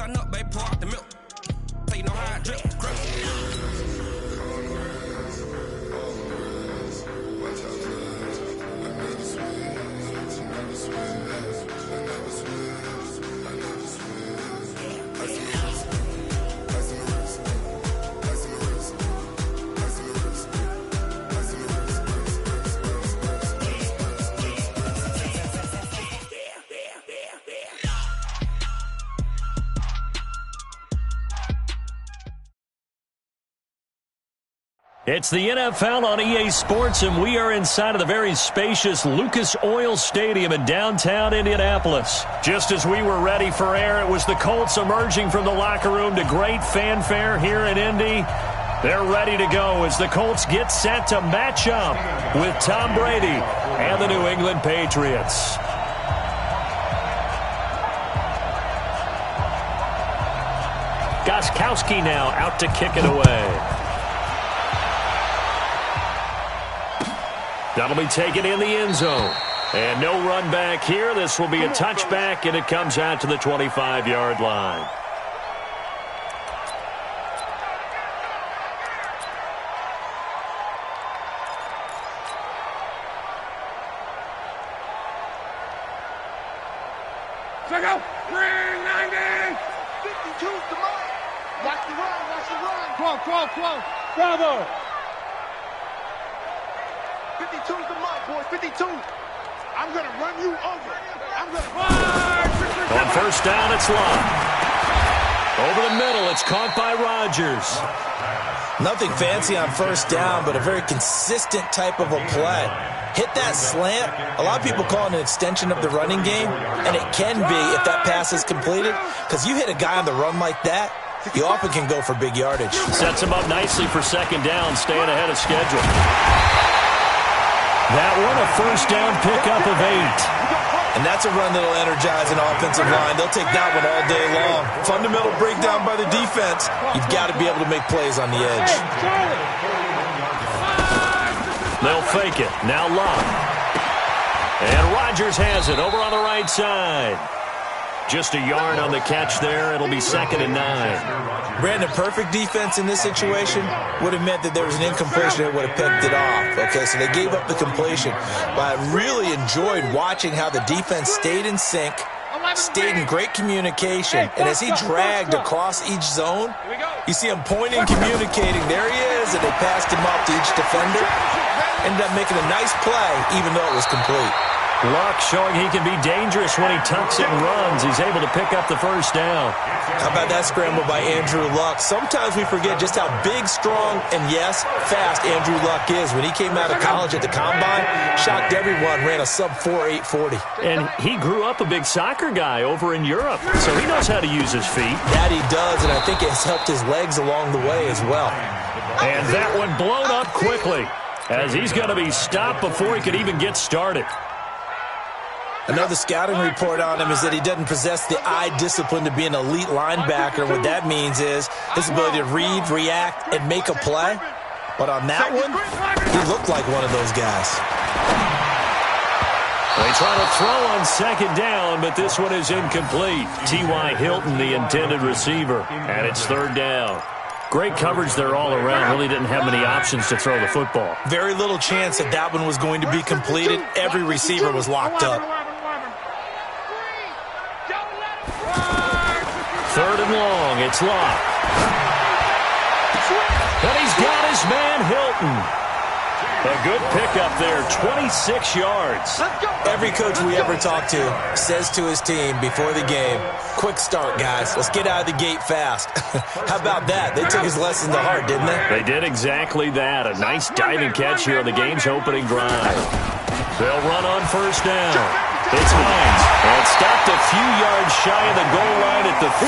Line up, baby, pour out the milk. Pay no high drip. It's the NFL on EA Sports, and we are inside of the very spacious Lucas Oil Stadium in downtown Indianapolis. Just as we were ready for air, it was the Colts emerging from the locker room to great fanfare here in Indy. They're ready to go as the Colts get set to match up with Tom Brady and the New England Patriots. Gostkowski now out to kick it away. That'll be taken in the end zone. And no run back here. This will be a touchback, and it comes out to the 25-yard line. Check out. 390. 52's the mark. Watch the run. Watch the run. Close. Bravo. 52's the mark, boys. 52. I'm going to run you over. I'm going to... On first down, it's Love. Over the middle, it's caught by Rodgers. Nothing fancy on first down, but a very consistent type of a play. Hit that slant. A lot of people call it an extension of the running game, and it can be if that pass is completed, because you hit a guy on the run like that, you often can go for big yardage. Sets him up nicely for second down, staying ahead of schedule. That one, a first down pickup of 8. And that's a run that'll energize an offensive line. They'll take that one all day long. Fundamental breakdown by the defense. You've got to be able to make plays on the edge. They'll fake it. Now Love. And Rodgers has it over on the right side. Just a yard on the catch there. It'll be 2nd and 9. Brandon, perfect defense in this situation would have meant that there was an incompletion that would have picked it off. Okay, so they gave up the completion. But I really enjoyed watching how the defense stayed in sync, stayed in great communication, and as he dragged across each zone, you see him pointing, communicating. There he is, and they passed him off to each defender. Ended up making a nice play, even though it was complete. Luck showing he can be dangerous when he tucks it and runs. He's able to pick up the first down. How about that scramble by Andrew Luck? Sometimes we forget just how big, strong, and yes, fast Andrew Luck is. When he came out of college at the Combine, shocked everyone, ran a sub-4 840. And he grew up a big soccer guy over in Europe, so he knows how to use his feet. That he does, and I think it has helped his legs along the way as well. And that one blown up quickly, as he's going to be stopped before he could even get started. Another scouting report on him is that he doesn't possess the eye discipline to be an elite linebacker. What that means is his ability to read, react, and make a play. But on that one, he looked like one of those guys. They try to throw on second down, but this one is incomplete. T.Y. Hilton, the intended receiver, and it's 3rd down. Great coverage there all around. Really didn't have many options to throw the football. Very little chance that that one was going to be completed. Every receiver was locked up. 3rd and long, it's Locke. And he's got his man Hilton. A good pickup there, 26 yards. Every coach we ever talk to says to his team before the game, quick start, guys. Let's get out of the gate fast. How about that? They took his lesson to heart, didn't they? They did exactly that. A nice diving catch here on the game's opening drive. They'll run on first down. It's Hines. And stopped a few yards shy of the goal line at the 3.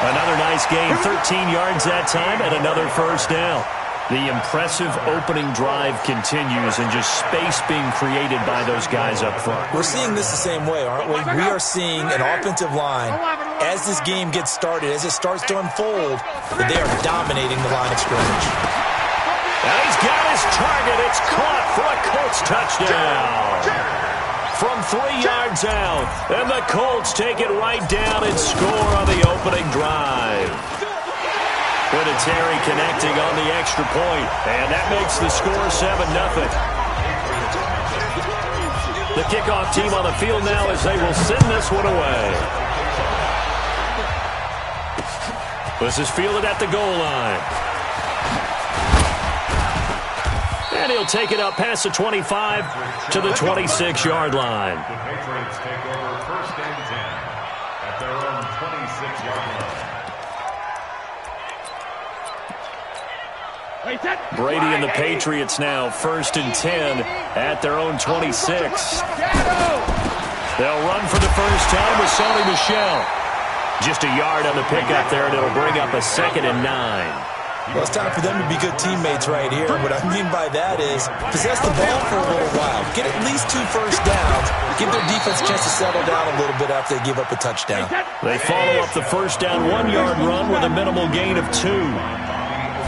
Another nice gain, 13 yards that time, and another first down. The impressive opening drive continues, and just space being created by those guys up front. We're seeing this the same way, aren't we? We are seeing an offensive line, as this game gets started, as it starts to unfold, that they are dominating the line of scrimmage. And he's got his target. It's caught for a Colts touchdown. from 3 yards out. And the Colts take it right down and score on the opening drive. Vinatieri connecting on the extra point, and that makes the score 7-0. The kickoff team on the field now as they will send this one away. This is fielded at the goal line. And he'll take it up past the 25 to the 26-yard line. The Patriots take over 1st and 10 at their own 26-yard line. Brady and the Patriots now 1st and 10 at their own 26. They'll run for the first time with Sonny Michel. Just a yard on the pickup there, and it'll bring up a 2nd and 9. Well, it's time for them to be good teammates right here. What I mean by that is possess the ball for a little while. Get at least 2 first downs. Give their defense a chance to settle down a little bit after they give up a touchdown. They follow up the first down 1-yard run with a minimal gain of 2.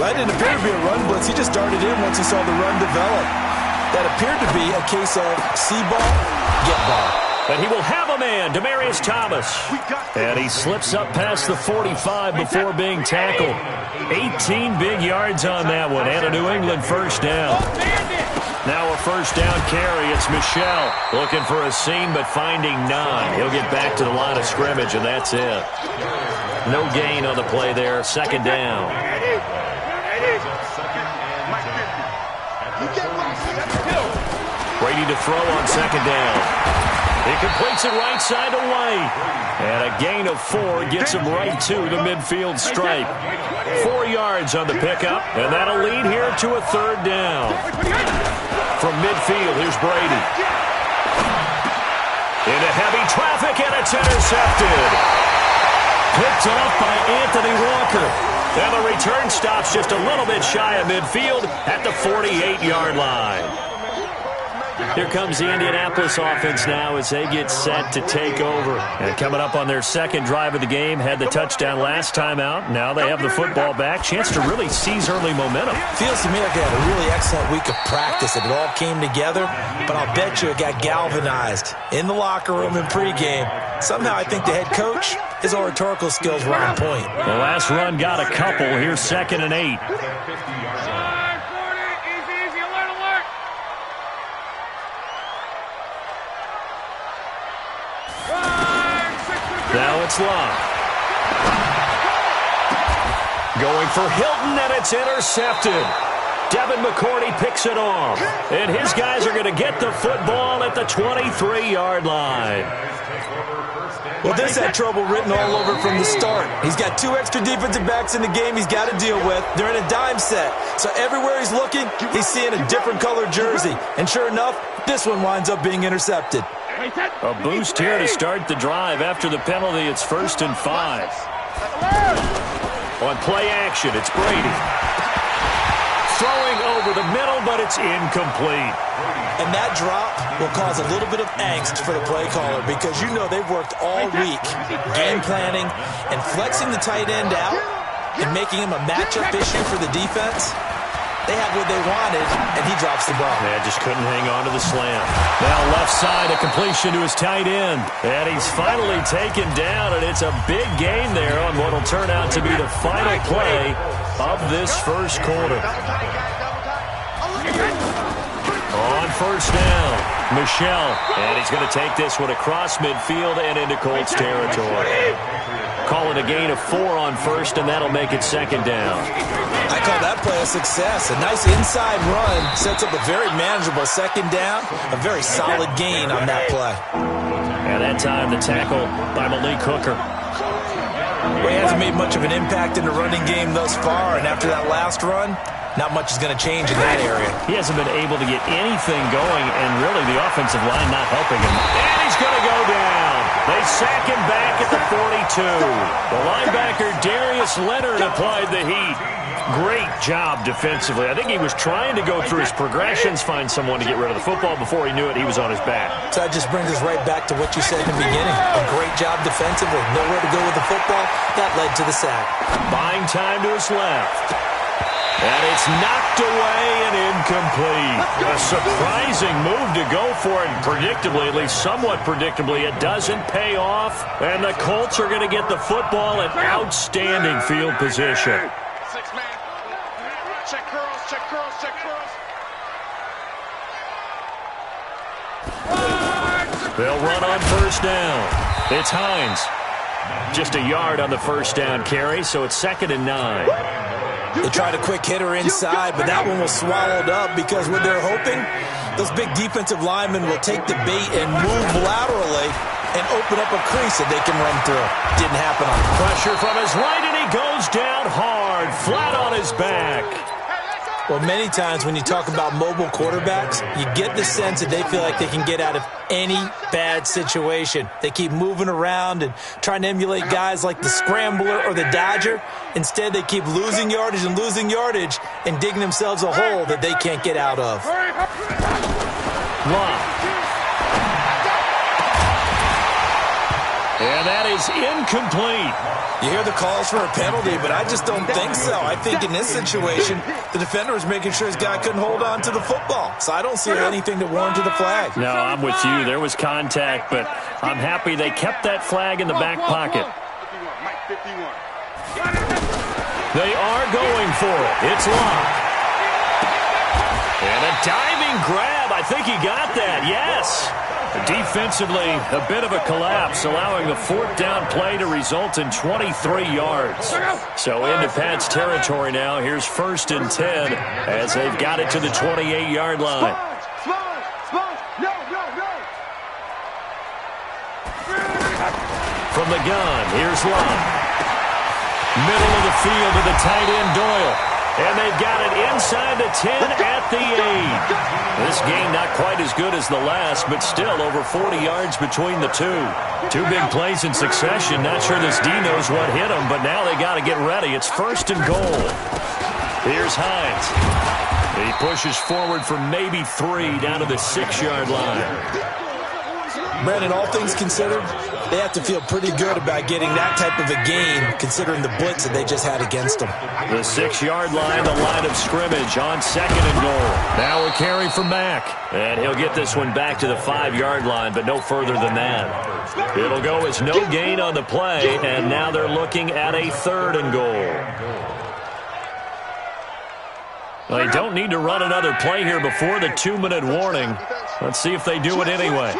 Well, that didn't appear to be a run blitz. He just started in once he saw the run develop. That appeared to be a case of see ball, get ball. And he will have a man, Demaryius Thomas. And he slips up past the 45 before being tackled. 18 big yards on that one, and a New England first down. Now a first down carry. It's Michel looking for a seam, but finding none. He'll get back to the line of scrimmage, and that's it. No gain on the play there. 2nd down. Brady to throw on 2nd down. He completes it right side to White. And a gain of 4 gets him right to the midfield stripe. 4 yards on the pickup, and that'll lead here to a 3rd down. From midfield, here's Brady. Into heavy traffic, and it's intercepted. Picked off by Anthony Walker. And the return stops just a little bit shy of midfield at the 48-yard line. Here comes the Indianapolis offense now as they get set to take over. And coming up on their 2nd drive of the game, had the touchdown last time out. Now they have the football back. Chance to really seize early momentum. Feels to me like they had a really excellent week of practice. It all came together, but I'll bet you it got galvanized in the locker room in pregame. Somehow I think the head coach, his oratorical skills were on point. The last run got a couple. Here's 2nd and 8. Now it's Love. Going for Hilton, and it's intercepted. Devin McCourty picks it off. And his guys are going to get the football at the 23-yard line. Well, this had trouble written all over from the start. He's got 2 extra defensive backs in the game he's got to deal with. They're in a dime set. So everywhere he's looking, he's seeing a different color jersey. And sure enough, this one winds up being intercepted. A boost here to start the drive. After the penalty, it's 1st and 5. On play action, it's Brady. Throwing over the middle, but it's incomplete. And that drop will cause a little bit of angst for the play caller because you know they've worked all week game planning and flexing the tight end out and making him a matchup issue for the defense. They had what they wanted, and he drops the ball. Yeah, just couldn't hang on to the slam. Now left side, a completion to his tight end. And he's finally taken down, and it's a big gain there on what will turn out to be the final play of this first quarter. On first down, Michel. And he's going to take this one across midfield and into Colts territory. Calling a gain of 4 on first, and that'll make it 2nd down. I call that play a success. A nice inside run sets up a very manageable 2nd down. A very solid gain on that play. And that time the tackle by Malik Hooker. Well, he hasn't made much of an impact in the running game thus far, and after that last run, not much is going to change in that area. He hasn't been able to get anything going, and really the offensive line not helping him. And he's going to go down. They sack him back at the 42. The linebacker, Darius Leonard, applied the heat. Great job defensively. I think he was trying to go through his progressions, find someone to get rid of the football. Before he knew it, he was on his back. So that just brings us right back to what you said in the beginning. A great job defensively. Nowhere to go with the football. That led to the sack. Buying time to his left. And it's knocked away and incomplete. A surprising move to go for it. Predictably, at least somewhat predictably, it doesn't pay off. And the Colts are going to get the football in outstanding field position. 6-man. Check curls, check curls, check curls. They'll run on first down. It's Hines. Just a yard on the first down carry, so it's 2nd and 9. They tried a quick hitter inside, but that one was swallowed up because what they're hoping, those big defensive linemen will take the bait and move laterally and open up a crease that they can run through. Didn't happen on him. Pressure from his right, and he goes down hard, flat on his back. Well, many times when you talk about mobile quarterbacks, you get the sense that they feel like they can get out of any bad situation. They keep moving around and trying to emulate guys like the Scrambler or the Dodger. Instead, they keep losing yardage and digging themselves a hole that they can't get out of. And that is incomplete. You hear the calls for a penalty, but I just don't think so. I think in this situation, the defender was making sure his guy couldn't hold on to the football. So I don't see anything to warrant to the flag. No, I'm with you. There was contact, but I'm happy they kept that flag in the back pocket. They are going for it. It's locked. And a diving grab. I think he got that. Yes. Defensively, a bit of a collapse, allowing the 4th down play to result in 23 yards. So into Pat's territory now. Here's 1st and 10 as they've got it to the 28-yard line. From the gun, here's Lott. Middle of the field to the tight end, Doyle. And they've got it inside the 10 at the 8. This game not quite as good as the last, but still over 40 yards between the two. Two big plays in succession. Not sure this D knows what hit him, but now they got to get ready. It's 1st and goal. Here's Hines. He pushes forward for maybe 3 down to the 6-yard line. Brandon, all things considered, they have to feel pretty good about getting that type of a gain, considering the blitz that they just had against them. The 6-yard line, the line of scrimmage on 2nd and goal. Now a carry from Mack. And he'll get this one back to the 5-yard line, but no further than that. It'll go as no gain on the play, and now they're looking at a 3rd and goal. They don't need to run another play here before the 2-minute warning. Let's see if they do it anyway.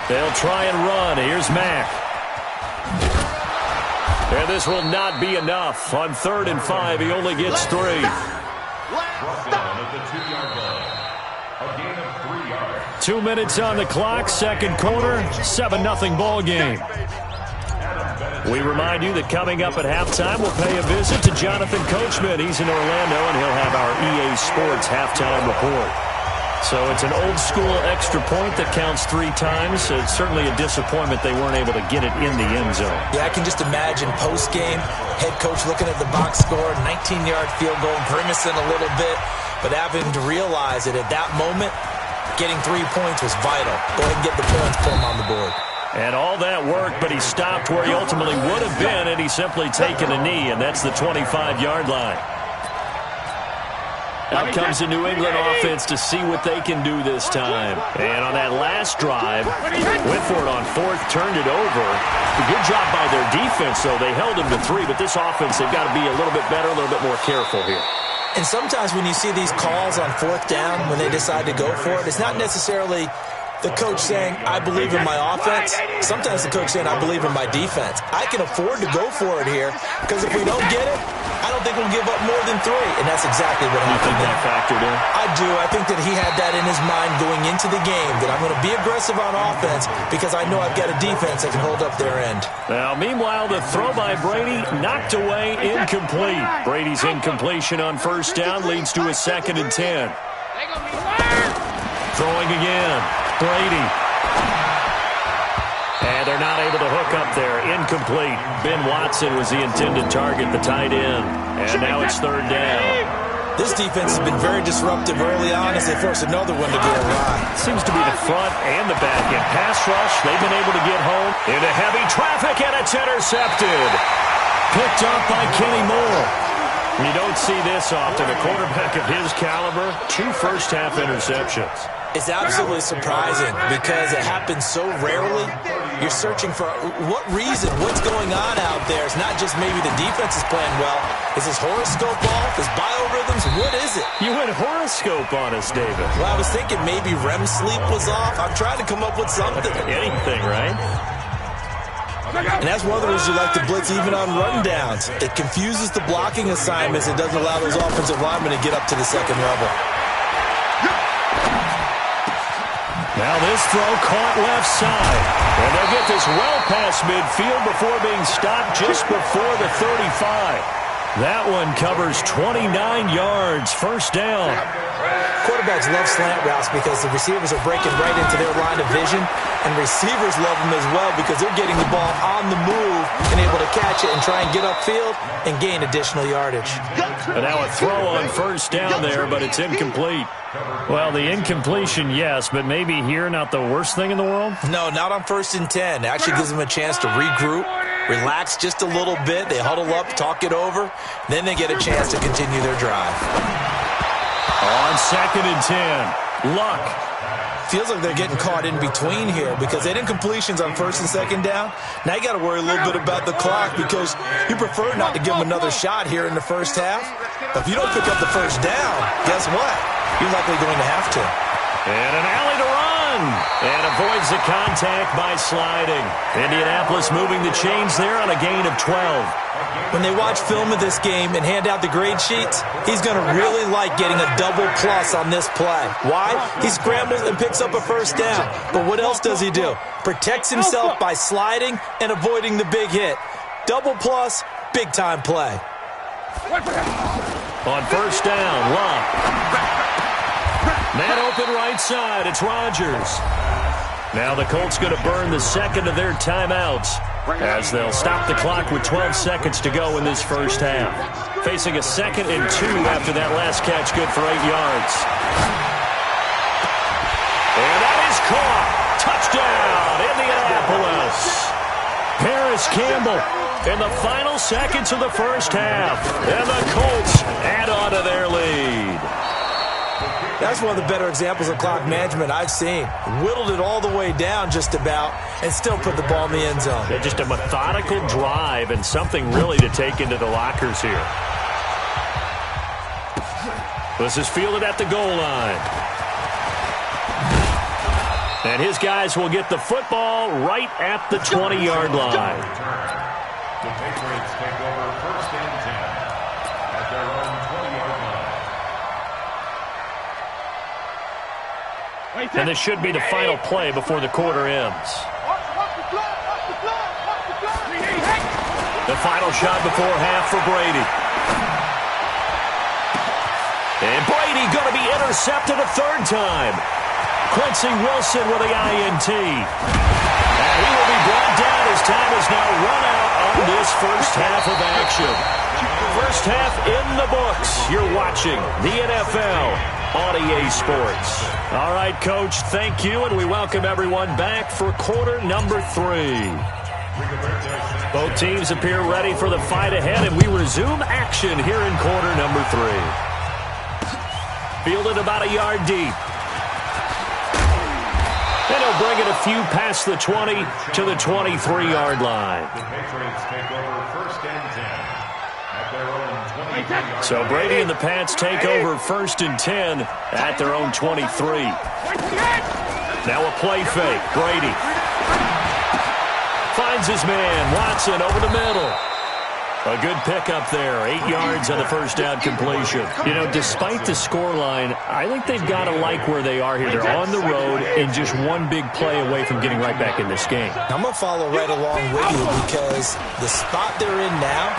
They'll try and run. Here's Mack. And this will not be enough. On 3rd and 5, he only gets 3. At the 2-yard line. A gain of 3 yards. 2 minutes on the clock, 2nd quarter, 7-0 ball game. We remind you that coming up at halftime, we'll pay a visit to Jonathan Coachman. He's in Orlando, and he'll have our EA Sports halftime report. So it's an old-school extra point that counts 3 times. It's certainly a disappointment they weren't able to get it in the end zone. Yeah, I can just imagine post-game, head coach looking at the box score, 19-yard field goal, grimacing a little bit, but having to realize that at that moment, getting 3 points was vital. Go ahead and get the points, put them on the board. And all that worked, but he stopped where he ultimately would have been, and he's simply taken a knee, and that's the 25-yard line. Out comes the New England offense to see what they can do this time. And on that last drive, went for it on 4th, turned it over. A good job by their defense, though. They held him to 3, but this offense, they've got to be a little bit better, a little bit more careful here. And sometimes when you see these calls on 4th down, when they decide to go for it, it's not necessarily the coach saying, I believe in my offense. Sometimes the coach saying, I believe in my defense. I can afford to go for it here because if we don't get it, I don't think we'll give up more than 3. And that's exactly what happened. You think that factored in? I do. I think that he had that in his mind going into the game, that I'm going to be aggressive on offense because I know I've got a defense that can hold up their end. Now, meanwhile, the throw by Brady knocked away, incomplete. Brady's incompletion on 1st down leads to a 2nd and 10. Throwing again. Brady. And they're not able to hook up there. Incomplete. Ben Watson was the intended target, the tight end. And now it's 3rd down. This defense has been very disruptive early on as they force another one to go awry. Seems to be the front and the back end. Pass rush, they've been able to get home into heavy traffic, and it's intercepted. Picked up by Kenny Moore. You don't see this often. A quarterback of his caliber, 2 first-half interceptions. It's absolutely surprising because it happens so rarely. You're searching for what reason, what's going on out there. It's not just maybe the defense is playing well. Is his horoscope off? His biorhythms? What is it? You went horoscope on us, David. Well, I was thinking maybe REM sleep was off. I'm trying to come up with something. Anything, right? And that's one of the reasons you like to blitz even on rundowns. It confuses the blocking assignments and doesn't allow those offensive linemen to get up to the second level. Now this throw caught left side. And they'll get this well past midfield before being stopped just before the 35. That one covers 29 yards. First down. Quarterbacks love slant routes because the receivers are breaking right into their line of vision, and receivers love them as well because they're getting the ball on the move and able to catch it and try and get upfield and gain additional yardage. And now a throw on first down there, but it's incomplete. Well, the incompletion, yes, but maybe here not the worst thing in the world? No, not on 1st and 10. It actually gives them a chance to regroup, relax just a little bit. They huddle up, talk it over. Then they get a chance to continue their drive. On 2nd and 10, Luck. Feels like they're getting caught in between here because they did incompletions on 1st and 2nd down. Now you got to worry a little bit about the clock because you prefer not to give them another shot here in the first half. But if you don't pick up the first down, guess what? You're likely going to have to. And an alley to run. And avoids the contact by sliding. Indianapolis moving the chains there on a gain of 12. When they watch film of this game and hand out the grade sheets, he's going to really like getting a double plus on this play. Why? He scrambles and picks up a first down. But what else does he do? Protects himself by sliding and avoiding the big hit. Double plus, big-time play. On first down, Luck. Man open right side, it's Rodgers. Now the Colts going to burn the second of their timeouts as they'll stop the clock with 12 seconds to go in this first half. Facing a 2nd and 2 after that last catch, good for 8 yards. And that is caught. Touchdown, Indianapolis. Paris Campbell in the final seconds of the first half. And the Colts add on to their lead. That's one of the better examples of clock management I've seen. Whittled it all the way down just about and still put the ball in the end zone. Yeah, just a methodical drive and something really to take into the lockers here. This is fielded at the goal line. And his guys will get the football right at the 20-yard line. The Patriots take over 1st and 10 at their own 20-yard line. And this should be the final play before the quarter ends. The final shot before half for Brady. And Brady going to be intercepted a 3rd time. Quincy Wilson with the INT. And he will be brought down as time is now run out on this first half of action. First half in the books. You're watching the NFL on EA Sports. All right, Coach, thank you, and we welcome everyone back for quarter number 3. Both teams appear ready for the fight ahead, and we resume action here in quarter number 3. Fielded about a yard deep. And he'll bring it a few past the 20 to the 23-yard line. The Patriots take over 1st and 10 at their own 23-yard. So Brady and the Pats take over 1st and 10 at their own 23. Now a play fake. Brady finds his man. Watson over the middle. A good pickup there. 8 yards on the first down completion. You know, despite the scoreline, I think they've got to like where they are here. They're on the road and just one big play away from getting right back in this game. I'm going to follow right along with you because the spot they're in now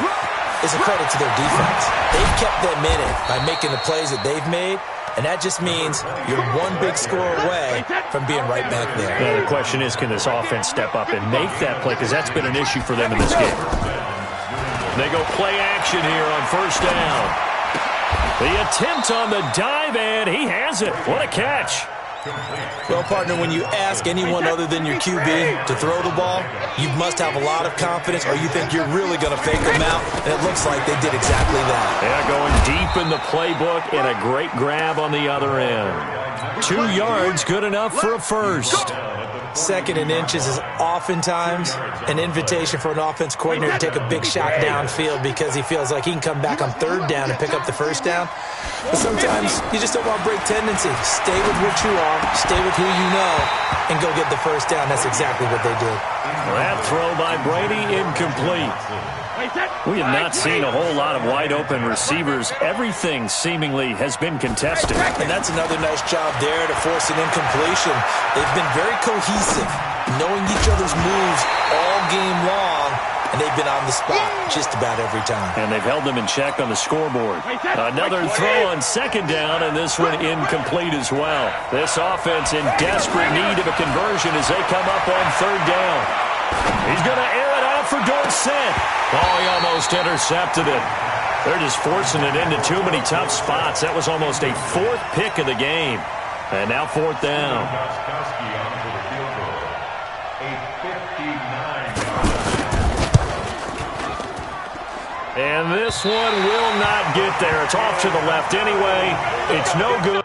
is a credit to their defense. They've kept them in it by making the plays that they've made, and that just means you're one big score away from being right back there. Yeah, the question is, can this offense step up and make that play? Because that's been an issue for them in this game. They go play action here on first down. The attempt on the dive, and he has it. What a catch. Well, partner, when you ask anyone other than your QB to throw the ball, you must have a lot of confidence or you think you're really going to fake them out, and it looks like they did exactly that. Yeah, going deep in the playbook and a great grab on the other end. 2 yards, good enough for a first. Second and inches is oftentimes an invitation for an offense coordinator to take a big shot downfield because he feels like he can come back on third down and pick up the first down. But sometimes you just don't want to break tendency. Stay with what you are, stay with who you know, and go get the first down. That's exactly what they did. That throw by Brady, incomplete. We have not seen a whole lot of wide-open receivers. Everything seemingly has been contested. And that's another nice job there to force an incompletion. They've been very cohesive, knowing each other's moves all game long, and they've been on the spot just about every time. And they've held them in check on the scoreboard. Another throw on second down, and this one incomplete as well. This offense in desperate need of a conversion as they come up on third down. He's going to air it out for Dorsett. Oh, he almost intercepted it. They're just forcing it into too many tough spots. That was almost a fourth pick of the game. And now fourth down. And this one will not get there. It's off to the left anyway. It's no good.